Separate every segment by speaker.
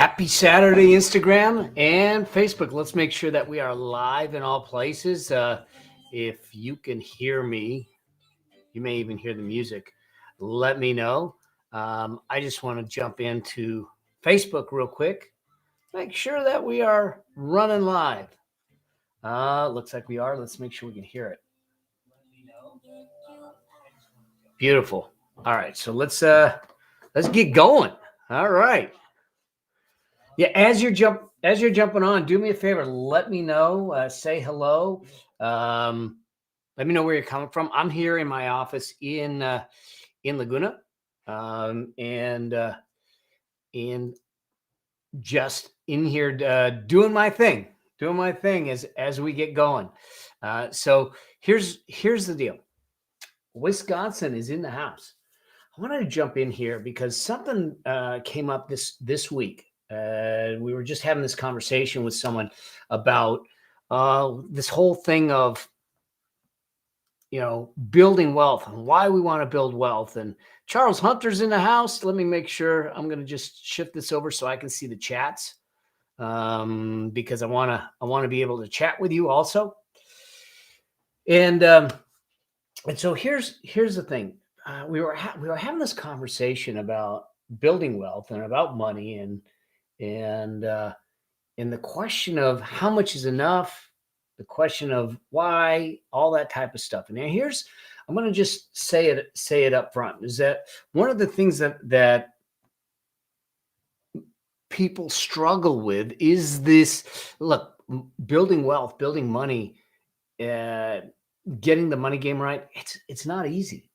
Speaker 1: Happy Saturday, Instagram and Facebook. Let's make sure that we are live in all places. If you can hear me, you may even hear the music. Let me know. I just want to jump into Facebook real quick. Make sure that we are running live. Looks like we are. Let's make sure we can hear it. Beautiful. All right, so let's get going. All right. Yeah, as you're jumping on, do me a favor. Let me know. Say hello. Let me know where you're coming from. I'm here in my office in Laguna, and just in here doing my thing as we get going. So here's the deal. Wisconsin is in the house. I wanted to jump in here because something came up this week. We were just having this conversation with someone about this whole thing of, building wealth and why we want to build wealth. And Charles Hunter's in the house. Let me make sure. I'm going to just shift this over so I can see the chats, because I want to be able to chat with you also. And so here's the thing. We were having this conversation about building wealth and about money and the question of how much is enough, the question of why, all that type of stuff. And now I'm going to just say it up front, is that one of the things that people struggle with is this, look, building wealth, building money, getting the money game right. It's not easy,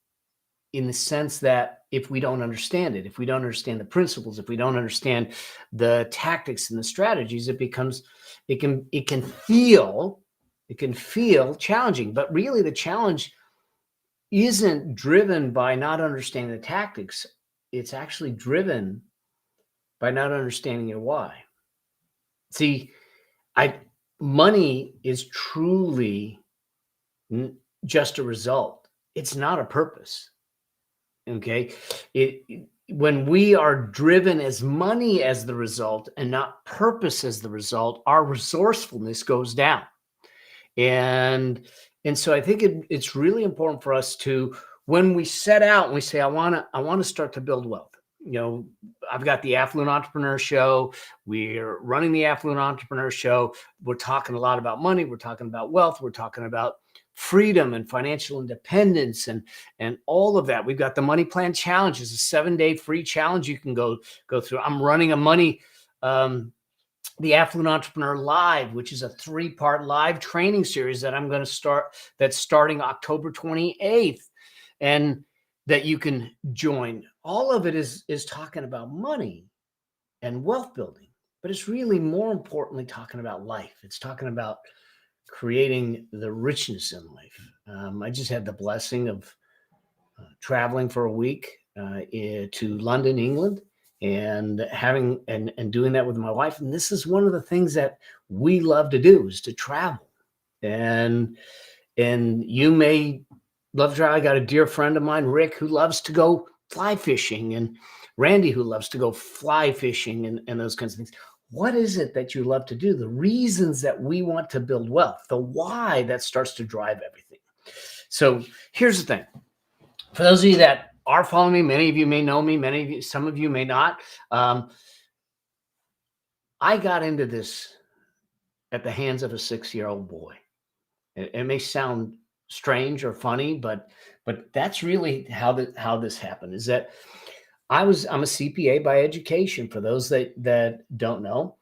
Speaker 1: in the sense that if we don't understand it, if we don't understand the principles, if we don't understand the tactics and the strategies, it can feel challenging. But really, the challenge isn't driven by not understanding the tactics. It's actually driven by not understanding your why. See, money is truly just a result. It's not a purpose. Okay. When we are driven as money as the result and not purpose as the result, our resourcefulness goes down. And so I think it's really important for us to, when we set out and we say, I want to start to build wealth. I've got the Affluent Entrepreneur Show. We're running the Affluent Entrepreneur Show. We're talking a lot about money. We're talking about wealth. We're talking about freedom and financial independence and all of that. We've got the Money Plan Challenge. It's a 7-day free challenge you can go through. I'm running the Affluent Entrepreneur Live, which is a 3-part live training series that I'm going to start. That's starting October 28th, and that you can join. All of it is talking about money and wealth building, but it's really more importantly talking about life. It's talking about creating the richness in life. I just had the blessing of traveling for a week to London, England, and having and doing that with my wife. And this is one of the things that we love to do, is to travel. And you may love to travel. I got a dear friend of mine, Rick, who loves to go fly fishing, and Randy, who loves to go fly fishing and those kinds of things. What is it that you love to do? The reasons that we want to build wealth, the why that starts to drive everything. So here's the thing. For those of you that are following me, many of you may know me, some of you may not. I got into this at the hands of a 6-year-old boy. It may sound strange or funny, but that's really how this happened. Is that I'm a CPA by education. For those that don't know,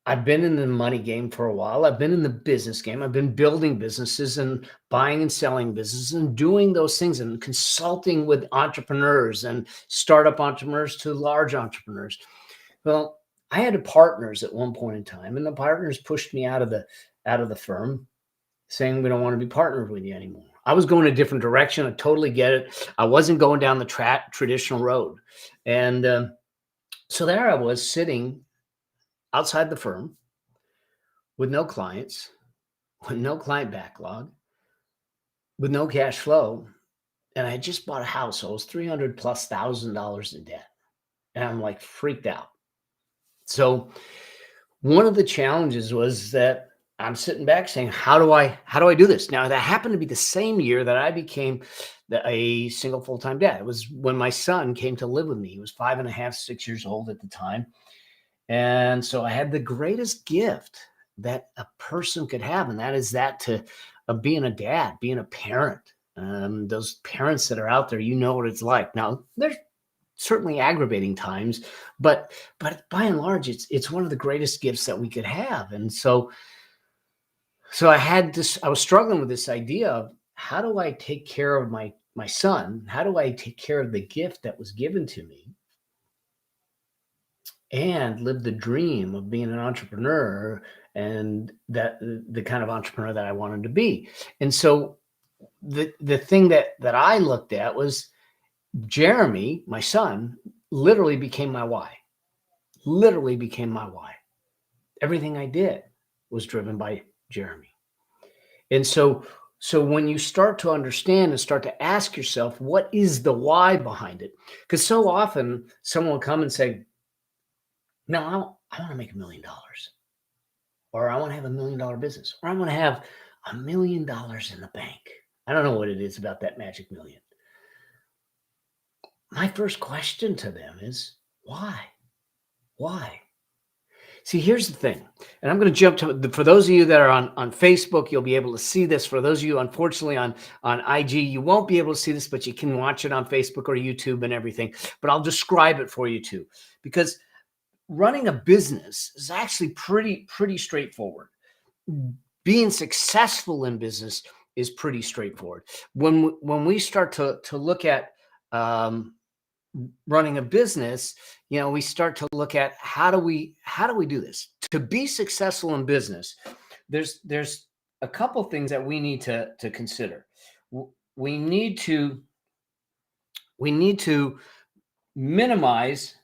Speaker 1: I've been in the money game for a while. I've been in the business game. I've been building businesses and buying and selling businesses and doing those things and consulting with entrepreneurs and startup entrepreneurs to large entrepreneurs. Well, I had partners at one point in time, and the partners pushed me out of the firm, saying, we don't want to be partnered with you anymore. I was going a different direction. I totally get it. I wasn't going down the traditional road. And so there I was, sitting outside the firm with no clients, with no client backlog, with no cash flow. And I had just bought a house. So I was $300,000+ in debt. And I'm like freaked out. So one of the challenges was that I'm sitting back saying, how do I do this? Now that happened to be the same year that I became a single full-time dad. It was when my son came to live with me. He was 5.5, 6 years old at the time. And so I had the greatest gift that a person could have, and that is that to of being a dad, being a parent. Those parents that are out there, you know what it's like. Now, there's certainly aggravating times, but by and large, it's one of the greatest gifts that we could have. And so I had this. I was struggling with this idea of how do I take care of my son? How do I take care of the gift that was given to me? And live the dream of being an entrepreneur and that the kind of entrepreneur that I wanted to be. And so the thing that I looked at was Jeremy, my son, literally became my why. Literally became my why. Everything I did was driven by Jeremy. And so when you start to understand and start to ask yourself, what is the why behind it? Because so often someone will come and say, no, I want to make $1 million, or I want to have $1 million business, or I want to have $1 million in the bank. I don't know what it is about that magic million. My first question to them is why? Why? See, here's the thing, and I'm going to jump to for those of you that are on Facebook, you'll be able to see this. For those of you, unfortunately, on IG, you won't be able to see this, but you can watch it on Facebook or YouTube and everything. But I'll describe it for you too, because running a business is actually pretty straightforward. Being successful in business is pretty straightforward. When we start to look at running a business, we start to look at how do we do this to be successful in business. There's a couple things that we need to consider. We need to minimize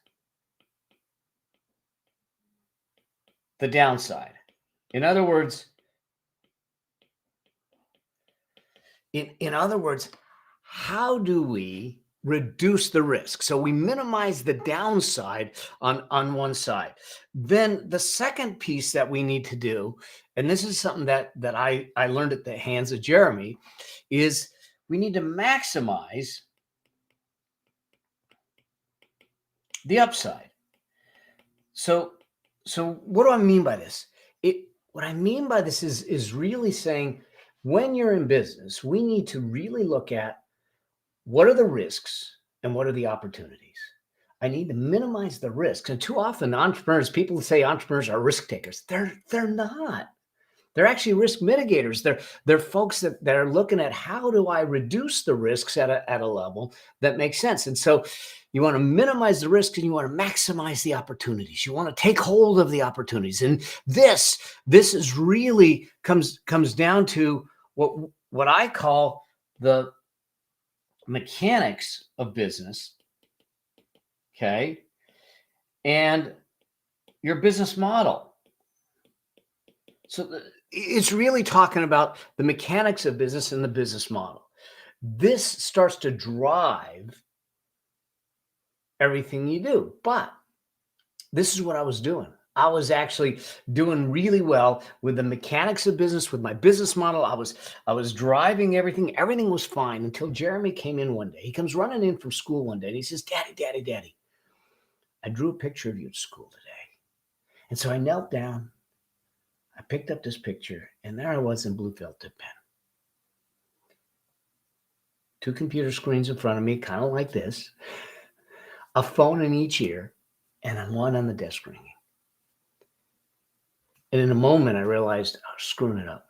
Speaker 1: the downside. In other words, how do we reduce the risk? So we minimize the downside on one side. Then the second piece that we need to do, and this is something that I learned at the hands of Jeremy, is we need to maximize the upside. So what do I mean by this? What I mean by this is really saying, when you're in business, we need to really look at what are the risks and what are the opportunities. I need to minimize the risks. And too often people say entrepreneurs are risk takers. They're not. They're actually risk mitigators. They're folks that are looking at how do I reduce the risks at a level that makes sense. And so you want to minimize the risks and you want to maximize the opportunities. You want to take hold of the opportunities. And this is really comes down to what I call the mechanics of business, okay, and your business model. So it's really talking about the mechanics of business and the business model. This starts to drive everything you do. But this is what I was doing. I was actually doing really well with the mechanics of business, with my business model. I was driving everything. Everything was fine until Jeremy came in one day. He comes running in from school one day and he says, Daddy, I drew a picture of you at school today. And so I knelt down, I picked up this picture, and there I was in blue felt tip pen. 2 computer screens in front of me, kind of like this, a phone in each ear, and one on the desk ringing. And in a moment, I realized I was screwing it up.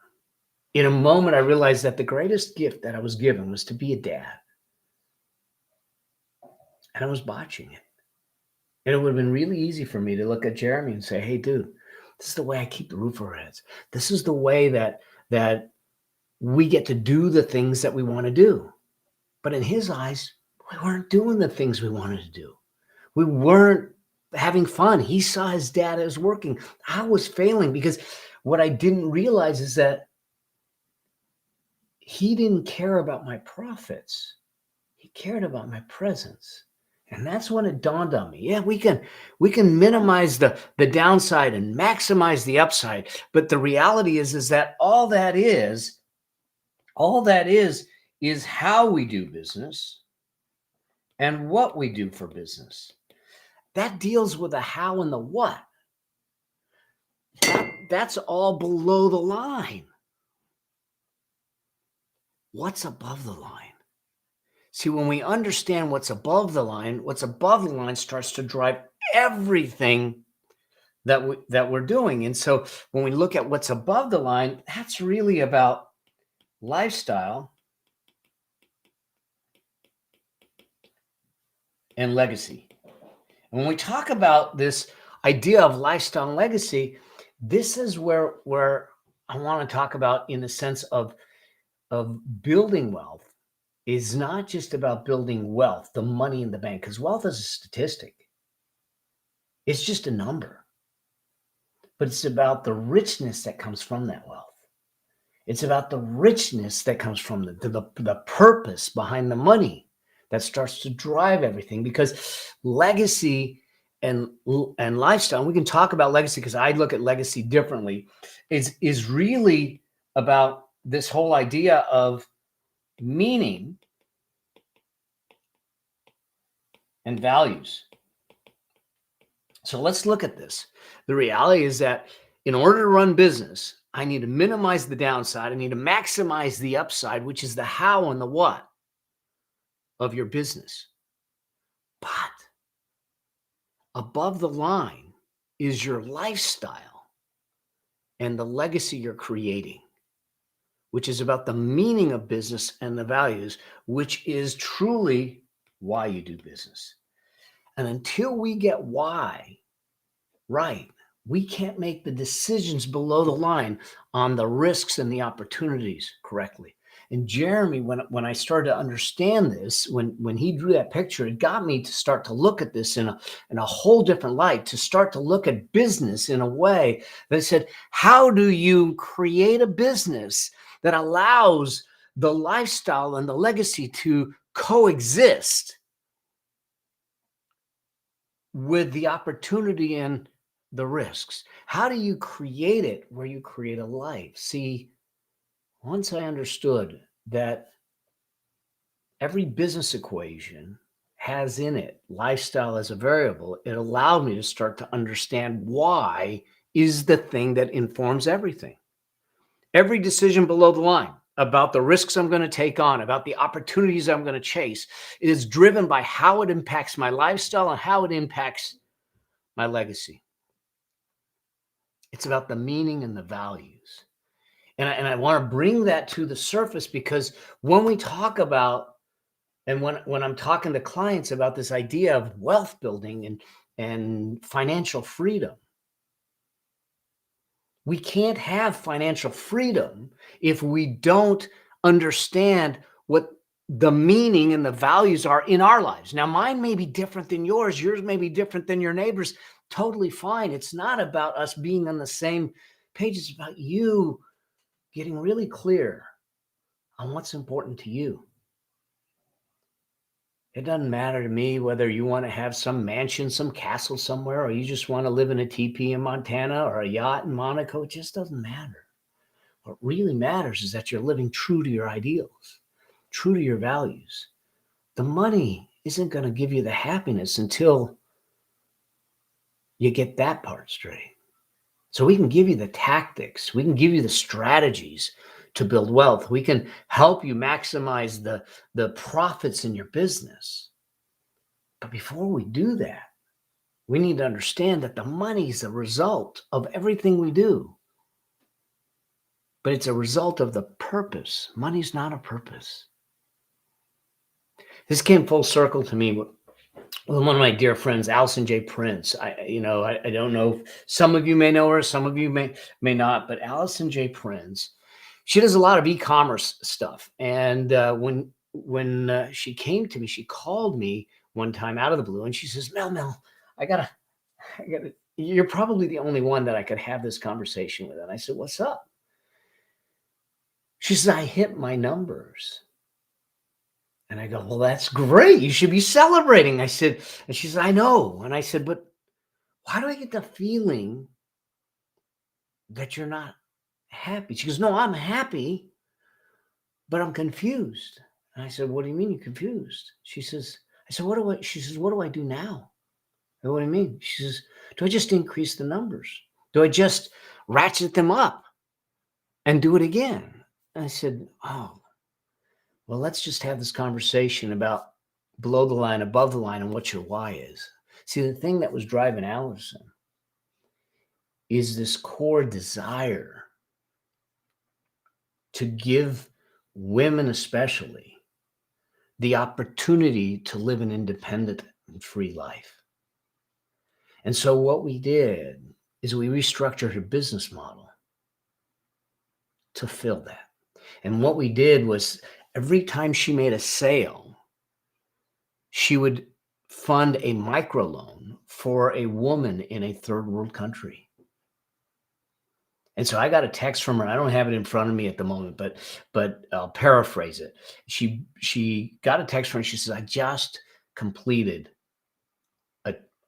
Speaker 1: In a moment, I realized that the greatest gift that I was given was to be a dad. And I was botching it. And it would have been really easy for me to look at Jeremy and say, hey, dude, this is the way I keep the roof over our heads. This is the way that we get to do the things that we want to do. But in his eyes, we weren't doing the things we wanted to do. We weren't having fun. He saw his dad as working. I was failing because what I didn't realize is that he didn't care about my profits. He cared about my presence. And that's when it dawned on me. Yeah, we can minimize the downside and maximize the upside. But the reality is that all that is how we do business and what we do for business. That deals with the how and the what. That's all below the line. What's above the line? See, when we understand what's above the line starts to drive everything that we're doing. And so when we look at what's above the line, that's really about lifestyle and legacy. And when we talk about this idea of lifestyle and legacy, this is where I want to talk about in the sense of building wealth is not just about building wealth, the money in the bank, because wealth is a statistic. It's just a number. But it's about the richness that comes from that wealth. It's about the richness that comes from the purpose behind the money that starts to drive everything, because legacy and lifestyle, we can talk about legacy because I look at legacy differently, is really about this whole idea of meaning and values. So let's look at this. The reality is that in order to run business, I need to minimize the downside. I need to maximize the upside, which is the how and the what of your business. But above the line is your lifestyle and the legacy you're creating, which is about the meaning of business and the values, which is truly why you do business. And until we get why right, we can't make the decisions below the line on the risks and the opportunities correctly. And Jeremy, when I started to understand this, when he drew that picture, it got me to start to look at this in a whole different light, to start to look at business in a way that said, how do you create a business that allows the lifestyle and the legacy to coexist with the opportunity and the risks? How do you create it where you create a life? See, once I understood that every business equation has in it lifestyle as a variable, it allowed me to start to understand why is the thing that informs everything. Every decision below the line about the risks I'm going to take on, about the opportunities I'm going to chase, is driven by how it impacts my lifestyle and how it impacts my legacy. It's about the meaning and the values. And I want to bring that to the surface, because when we talk about, and when I'm talking to clients about this idea of wealth building and financial freedom, we can't have financial freedom if we don't understand what the meaning and the values are in our lives. Now, mine may be different than yours. Yours may be different than your neighbor's. Totally fine. It's not about us being on the same page. It's about you getting really clear on what's important to you. It doesn't matter to me whether you want to have some mansion, some castle somewhere, or you just want to live in a teepee in Montana or a yacht in Monaco. It just doesn't matter. What really matters is that you're living true to your ideals, true to your values. The money isn't going to give you the happiness until you get that part straight. So we can give you the tactics. We can give you the strategies to build wealth. We can help you maximize the profits in your business. But before we do that, we need to understand that the money is a result of everything we do. But it's a result of the purpose. Money's not a purpose. This came full circle to me with one of my dear friends, Allison J. Prince. I don't know if some of you may know her, some of you may not, but Allison J. Prince, she does a lot of e-commerce stuff. And when she came to me, she called me one time out of the blue, and she says, Mel, I gotta, you're probably the only one that I could have this conversation with. And I said, what's up? She says, I hit my numbers. And I go, well, that's great. You should be celebrating. I said, and she said, I know. And I said, but why do I get the feeling that you're not happy? She goes, no, I'm happy, but I'm confused. And I said, what do you mean you're confused? She says, I said, she says, what do I do now? I go, what do you mean? She says, do I just increase the numbers? Do I just ratchet them up and do it again? And I said, oh, well, let's just have this conversation about below the line, above the line, and what your why is. See, the thing that was driving Allison is this core desire to give women, especially, the opportunity to live an independent and free life. And so what we did is we restructured her business model to fill that. And what we did was every time she made a sale, she would fund a microloan for a woman in a third world country. And so I got a text from her. I don't have it in front of me at the moment, but I'll paraphrase it. She got a text from her. She says, I just completed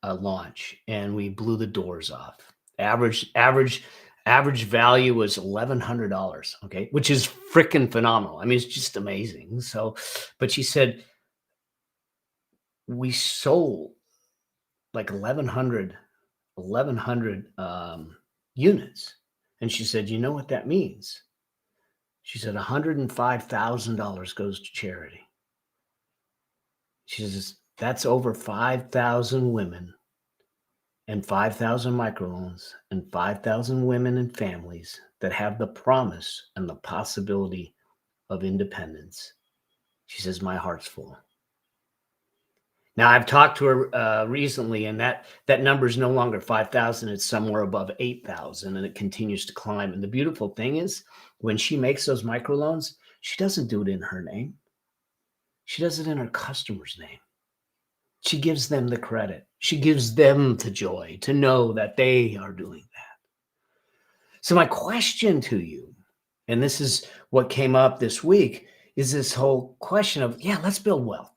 Speaker 1: a launch and we blew the doors off. Average value was $1,100. Okay. Which is freaking phenomenal. I mean, it's just amazing. So, but she said, we sold like 1,100 units. And she said, you know what that means? She said, $105,000 goes to charity. She says, that's over 5,000 women and 5,000 microloans and 5,000 women and families that have the promise and the possibility of independence. She says, my heart's full. Now, I've talked to her recently, and that number is no longer 5,000. It's somewhere above 8,000, and it continues to climb. And the beautiful thing is, when she makes those microloans, she doesn't do it in her name. She does it in her customer's name. She gives them the credit. She gives them the joy to know that they are doing that. So my question to you, and this is what came up this week, is this whole question of, yeah, let's build wealth.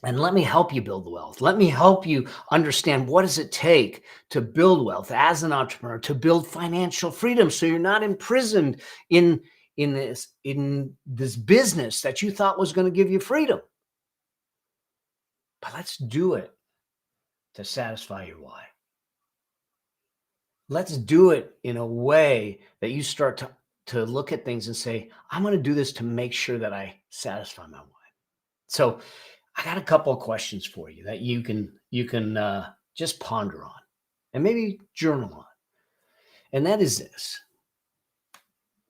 Speaker 1: And let me help you build wealth. Let me help you understand what does it take to build wealth as an entrepreneur, to build financial freedom so you're not imprisoned in this business that you thought was going to give you freedom. But let's do it to satisfy your why. Let's do it in a way that you start to look at things and say, I'm going to do this to make sure that I satisfy my why. So I got a couple of questions for you that you can just ponder on and maybe journal on. And that is this.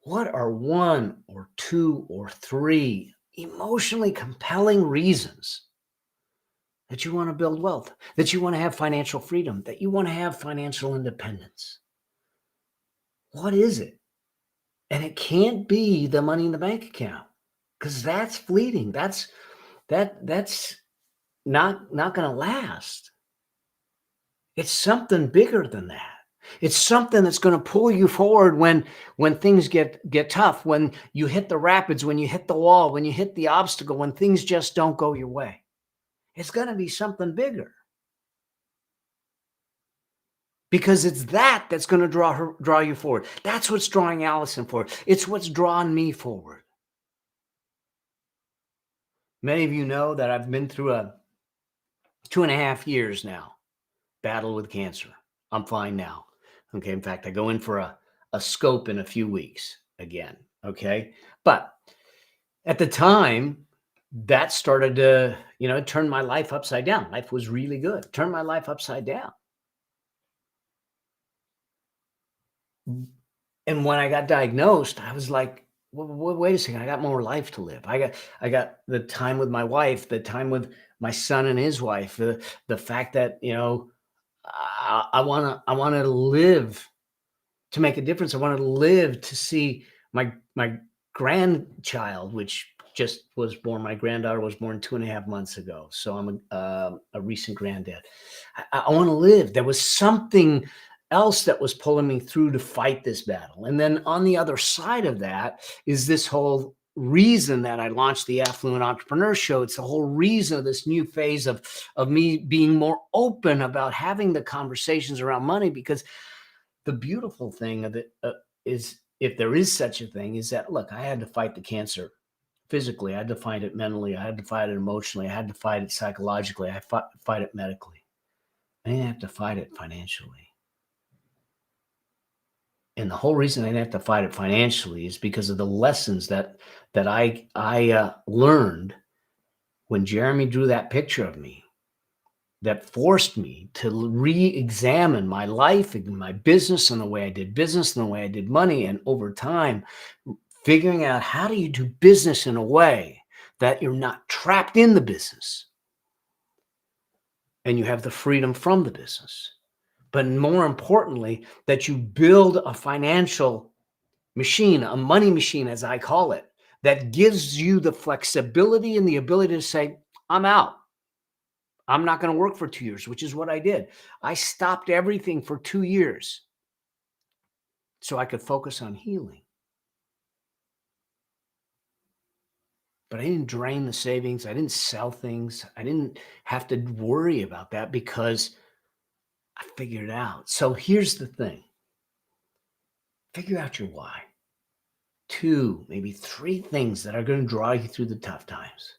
Speaker 1: What are one or two or three emotionally compelling reasons that you want to build wealth, that you want to have financial freedom, that you want to have financial independence? What is it? And it can't be the money in the bank account, because that's fleeting. That's not going to last. It's something bigger than that. It's something that's going to pull you forward when things get tough, when you hit the rapids, when you hit the wall, when you hit the obstacle, when things just don't go your way. It's going to be something bigger. Because it's that's going to draw you forward. That's what's drawing Allison forward. It's what's drawn me forward. Many of you know that I've been through a 2.5 years now battle with cancer. I'm fine now. Okay. In fact, I go in for a scope in a few weeks again. Okay. But at the time, that started to, turn my life upside down. Life was really good. Turn my life upside down. And when I got diagnosed, I was like, wait a second, I got more life to live. I got the time with my wife, the time with my son and his wife, the fact that, I want to live to make a difference. I want to live to see my grandchild, which just was born. My granddaughter was born 2.5 months ago. So I'm a recent granddad. I want to live. There was something else that was pulling me through to fight this battle. And then on the other side of that is this whole reason that I launched the Affluent Entrepreneur Show. It's the whole reason of this new phase of me being more open about having the conversations around money, because the beautiful thing of it is, if there is such a thing, is that, look, I had to fight the cancer physically. I had to fight it mentally. I had to fight it emotionally. I had to fight it psychologically. I had to fight it medically. I didn't have to fight it financially. And the whole reason I didn't have to fight it financially is because of the lessons that I learned when Jeremy drew that picture of me, that forced me to re-examine my life and my business and the way I did business and the way I did money. And over time, figuring out, how do you do business in a way that you're not trapped in the business and you have the freedom from the business. But more importantly, that you build a financial machine, a money machine, as I call it, that gives you the flexibility and the ability to say, I'm out. I'm not going to work for 2 years, which is what I did. I stopped everything for 2 years so I could focus on healing. But I didn't drain the savings. I didn't sell things. I didn't have to worry about that because I figured it out. So here's the thing. Figure out your why. 2, maybe 3 things that are going to draw you through the tough times.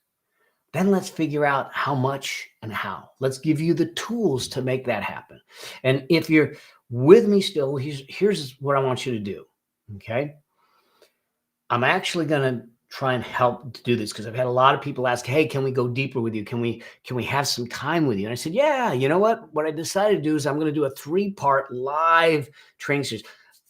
Speaker 1: Then let's figure out how much and how. Let's give you the tools to make that happen. And if you're with me still, here's what I want you to do. Okay. I'm actually going to try and help to do this, because I've had a lot of people ask, hey, can we go deeper with you? Can we have some time with you? And I said, yeah, you know what I decided to do is I'm going to do a 3-part live training series,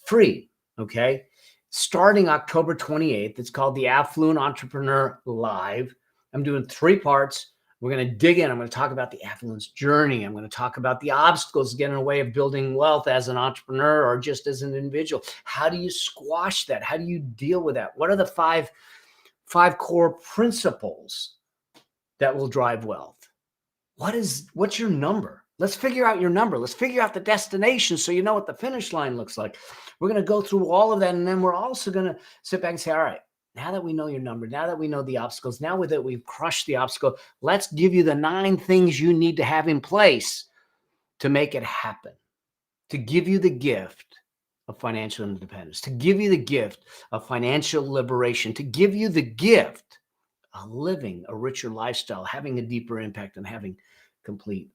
Speaker 1: free. Okay. Starting October 28th. It's called the Affluent Entrepreneur Live. I'm doing 3 parts. We're going to dig in. I'm going to talk about the affluence journey. I'm going to talk about the obstacles that get in the way of building wealth as an entrepreneur or just as an individual. How do you squash that? How do you deal with that? What are the five core principles that will drive wealth? What's your number? Let's figure out your number. Let's figure out the destination so you know what the finish line looks like. We're going to go through all of that. And then we're also going to sit back and say, all right, now that we know your number, now that we know the obstacles, now that we've crushed the obstacle, let's give you the 9 things you need to have in place to make it happen, to give you the gift of financial independence, to give you the gift of financial liberation, to give you the gift of living a richer lifestyle, having a deeper impact, and having complete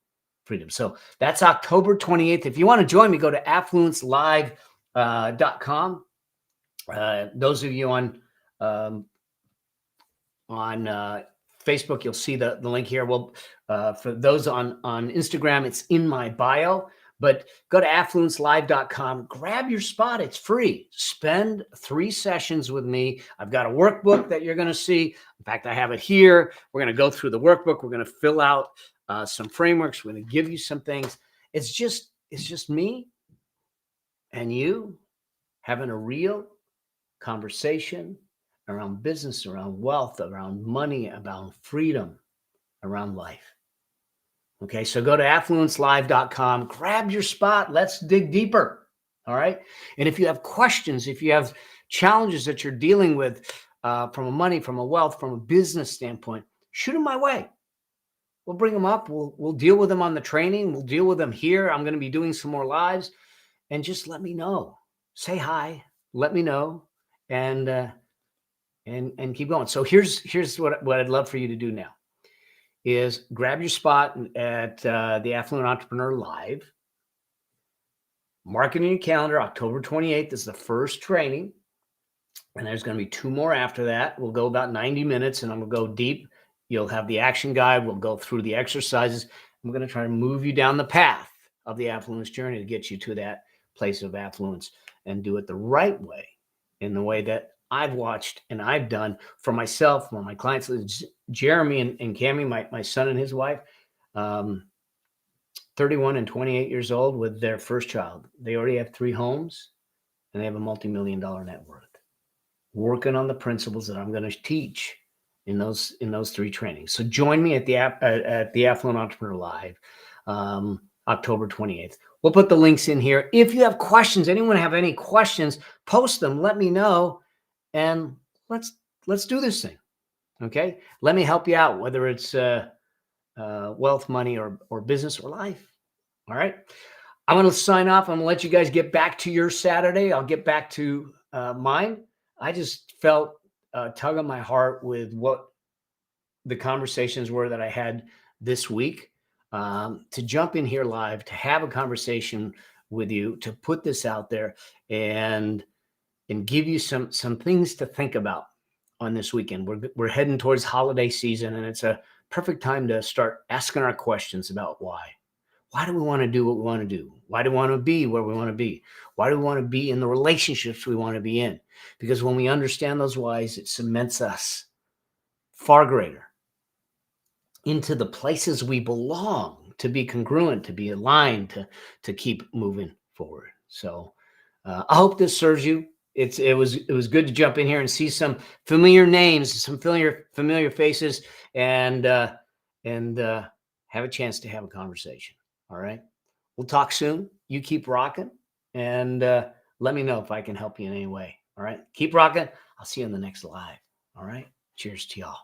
Speaker 1: freedom. So that's October 28th. If you want to join me, go to affluencelive.com. Those of you on Facebook, you'll see the link here. Well, for those on Instagram, it's in my bio. But go to affluencelive.com, grab your spot. It's free. Spend 3 sessions with me. I've got a workbook that you're going to see. In fact, I have it here. We're going to go through the workbook. We're going to fill out some frameworks. We're going to give you some things. It's just me and you having a real conversation around business, around wealth, around money, around freedom, around life. Okay, so go to affluencelive.com, grab your spot. Let's dig deeper. All right. And if you have questions, if you have challenges that you're dealing with from a money, from a wealth, from a business standpoint, shoot them my way. We'll bring them up. We'll deal with them on the training. We'll deal with them here. I'm going to be doing some more lives, and just let me know. Say hi. Let me know, and keep going. So here's what I'd love for you to do now. Is grab your spot at the Affluent Entrepreneur Live. Mark it in your calendar. October 28th is the first training. And there's going to be 2 more after that. We'll go about 90 minutes and I'm going to go deep. You'll have the action guide. We'll go through the exercises. I'm going to try to move you down the path of the affluence journey to get you to that place of affluence and do it the right way, in the way that I've watched and I've done for myself, for my clients. Jeremy and Cammie, my son and his wife, 31 and 28 years old with their first child. They already have 3 homes and they have a multi-million-dollar net worth. Working on the principles that I'm going to teach in those 3 trainings. So join me at the Affluent Entrepreneur Live, October 28th. We'll put the links in here. If you have questions, anyone have any questions, post them. Let me know. And let's let's do this thing. Okay. Let me help you out, whether it's wealth, money, or business or life. All right. I'm going to sign off. I'm going to let you guys get back to your Saturday. I'll get back to mine. I just felt a tug on my heart with what the conversations were that I had this week, to jump in here live, to have a conversation with you, to put this out there and give you some things to think about on this weekend. We're heading towards holiday season, and it's a perfect time to start asking our questions about why. Why do we want to do what we want to do? Why do we want to be where we want to be? Why do we want to be in the relationships we want to be in? Because when we understand those whys, it cements us far greater into the places we belong, to be congruent, to be aligned, to keep moving forward. So I hope this serves you. It was good to jump in here and see some familiar names, some familiar faces, and have a chance to have a conversation. All right. We'll talk soon. You keep rocking, and let me know if I can help you in any way. All right. Keep rocking. I'll see you in the next live. All right. Cheers to y'all.